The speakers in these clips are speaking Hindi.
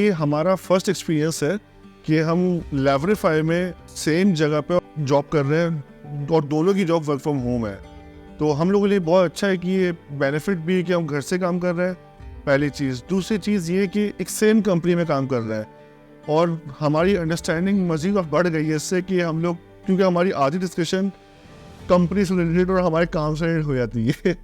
ये हमारा फर्स्ट एक्सपीरियंस है कि हम लेवरीफाई में सेम जगह पे जॉब कर रहे हैं और दोनों की जॉब वर्क फ्रॉम होम है। तो हम लोगों के लिए बहुत अच्छा है कि ये बेनिफिट भी है कि हम घर से काम कर रहे हैं, पहली चीज़। दूसरी चीज़ ये कि एक सेम कंपनी में काम कर रहे हैं और हमारी अंडरस्टैंडिंग मज़ीद बढ़ गई है इससे कि हम लोग, क्योंकि हमारी आधी डिस्कशन कंपनी से रिलेटेड और हमारे काम से रिलेटेड हो जाती है।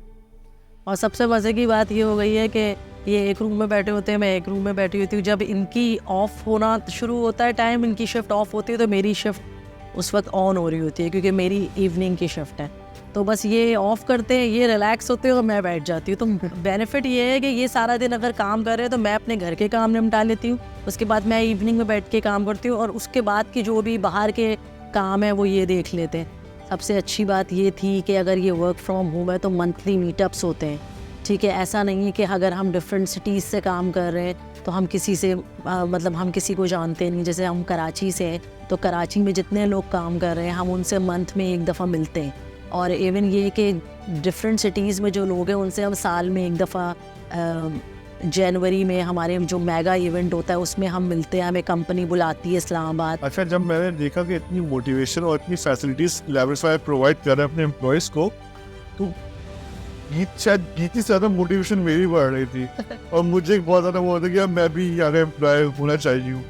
और सबसे मज़े की बात ये हो गई है कि ये एक रूम में बैठे होते हैं, मैं एक रूम में बैठी होती हूँ। जब इनकी ऑफ होना शुरू होता है टाइम, इनकी शिफ्ट ऑफ होती है, तो मेरी शिफ्ट उस वक्त ऑन हो रही होती है क्योंकि मेरी इवनिंग की शिफ्ट है। तो बस ये ऑफ करते हैं, ये रिलैक्स होते हैं और मैं बैठ जाती हूँ। तो बेनिफिट ये है कि ये सारा दिन अगर काम कर रहे हैं तो मैं अपने घर के काम निपटा लेती हूँ, उसके बाद मैं इवनिंग में बैठ के काम करती हूँ और उसके बाद की जो भी बाहर के काम है वो ये देख लेते हैं। सबसे अच्छी बात ये थी कि अगर ये वर्क फ्रॉम होम है तो मंथली मीटअप्स होते हैं, ठीक है। ऐसा नहीं है कि अगर हम डिफरेंट सिटीज़ से काम कर रहे हैं तो हम किसी से मतलब हम किसी को जानते नहीं। जैसे हम कराची से हैं तो कराची में जितने लोग काम कर रहे हैं हम उनसे मंथ में एक दफ़ा मिलते हैं। और इवन ये कि डिफरेंट सिटीज़ में जो लोग हैं उनसे हम साल में एक दफ़ा जनवरी में हमारे जो मेगा इवेंट होता है उसमें हम मिलते हैं, हमें कंपनी बुलाती है इस्लामाबाद। अच्छा, जब मैंने देखा कि इतनी मोटिवेशन और इतनी फैसिलिटीज़ लेवरीफाई प्रोवाइड कर रहे हैं अपने एम्प्लॉयज़ को, तो शायद गीत से ज़्यादा मोटिवेशन मेरी बढ़ रही थी और मुझे बहुत ज़्यादा वो होता कि यार मैं भी यहाँ एम्प्लॉय होना चाहिए हूँ।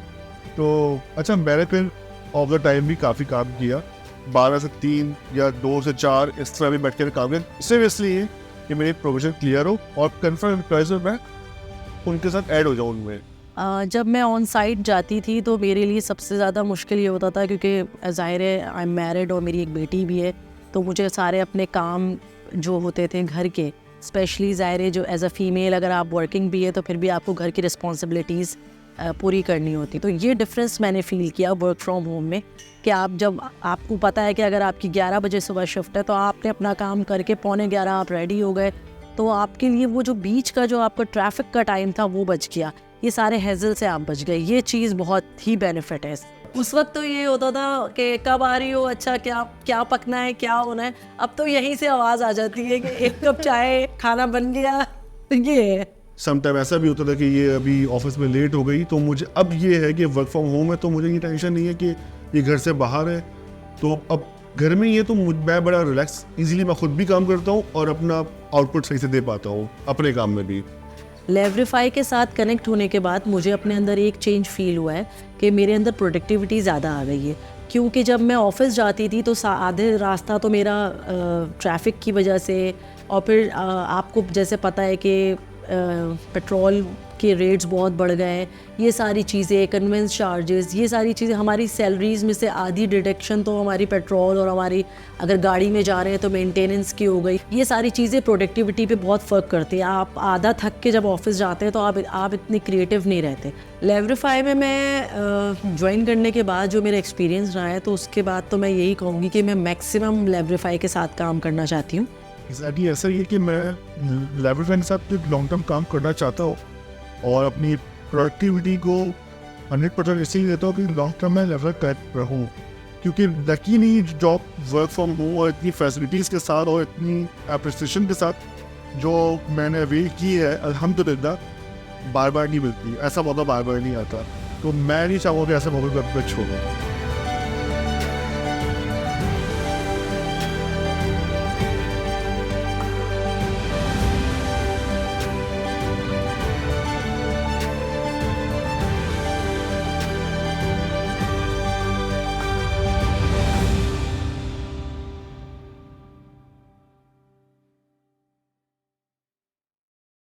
तो अच्छा, मैंने फिर ऑफ द टाइम भी काफ़ी काम किया, 12 से 3 या 2 से 4 इस तरह भी बैठ कर काम किया, सिर्फ इसलिए कि मेरी प्रोविजन क्लियर हो और कन्फर्म एम्प्लॉयज़ में उनके साथ ऐड हो जाऊँ उनमें। जब मैं ऑन साइट जाती थी तो मेरे लिए सबसे ज़्यादा मुश्किल ये होता था क्योंकि ज़ाहिर है आई एम मैरिड और मेरी एक बेटी भी है, तो मुझे सारे अपने काम जो होते थे घर के, स्पेशली ज़ाहिर है जो एज अ फ़ीमेल अगर आप वर्किंग भी है तो फिर भी आपको घर की रिस्पॉन्सिबिलिटीज़ पूरी करनी होती। तो ये डिफरेंस मैंने फ़ील किया वर्क फ्रॉम होम में कि आप जब आपको पता है कि अगर आपकी 11 बजे सुबह शिफ्ट है तो आपने अपना काम करके 11:45 आप रेडी हो गए, तो आपके लिए वो जो बीच का जो आपका ट्रैफिक का टाइम था वो बच गया, ये सारे हैजल से आप बच गए। ये चीज़ बहुत ही बेनिफिट है। उस वक्त तो ये होता था कि कब आ रही हो, अच्छा क्या पकना है, क्या होना है। अब तो यहीं से आवाज़ आ जाती है कि एक कप चाय, खाना बन गया। ये है समटाइम ऐसा भी होता था कि ये अभी ऑफिस में लेट हो गई, तो मुझे अब ये है कि वर्क फ्रॉम होम है तो मुझे ये टेंशन नहीं है कि ये घर से बाहर है, तो अब घर में ही है तो मैं बड़ा रिलैक्स इजीली मैं खुद भी काम करता हूँ और अपना आउटपुट सही से दे पाता हूँ अपने काम में भी। लेवरीफाई के साथ कनेक्ट होने के बाद मुझे अपने अंदर एक चेंज फील हुआ है कि मेरे अंदर प्रोडक्टिविटी ज़्यादा आ गई है। क्योंकि जब मैं ऑफिस जाती थी तो आधे रास्ता तो मेरा ट्रैफिक की वजह से, और फिर आपको जैसे पता है कि पेट्रोल के रेट्स बहुत बढ़ गए हैं, ये सारी चीज़ें, कन्वेंस चार्जेस, ये सारी चीज़ें हमारी सैलरीज़ में से आधी डिडक्शन तो हमारी पेट्रोल और हमारी अगर गाड़ी में जा रहे हैं तो मेंटेनेंस की हो गई। ये सारी चीज़ें प्रोडक्टिविटी पे बहुत फ़र्क करती है। आप आधा थक के जब ऑफिस जाते हैं तो आप इतनी क्रिएटिव नहीं रहते। लेवरीफाई में मैं ज्वाइन करने के बाद जो मेरा एक्सपीरियंस रहा है तो उसके बाद तो मैं यही कहूँगी कि मैं मैक्सिमम लेवरीफाई के साथ काम करना चाहती हूँ। एग्जैक्टली ऐसा ही है कि मैं लेवरीफाई के साथ लॉन्ग टर्म काम करना चाहता हूँ और अपनी प्रोडक्टिविटी को 100% इसीलिए देता हूँ कि लॉन्ग टर्म में लेवल कर रहूँ, क्योंकि luckily job work from home और इतनी फैसिलिटीज़ के साथ और इतनी अप्रिसिएशन के साथ जो मैंने अवेल की है अल्हम्दुलिल्लाह बार बार नहीं मिलती, ऐसा मौका बार बार नहीं आता। तो मैं नहीं चाहूँगा कि ऐसा मौका कभी छोड़ूँ।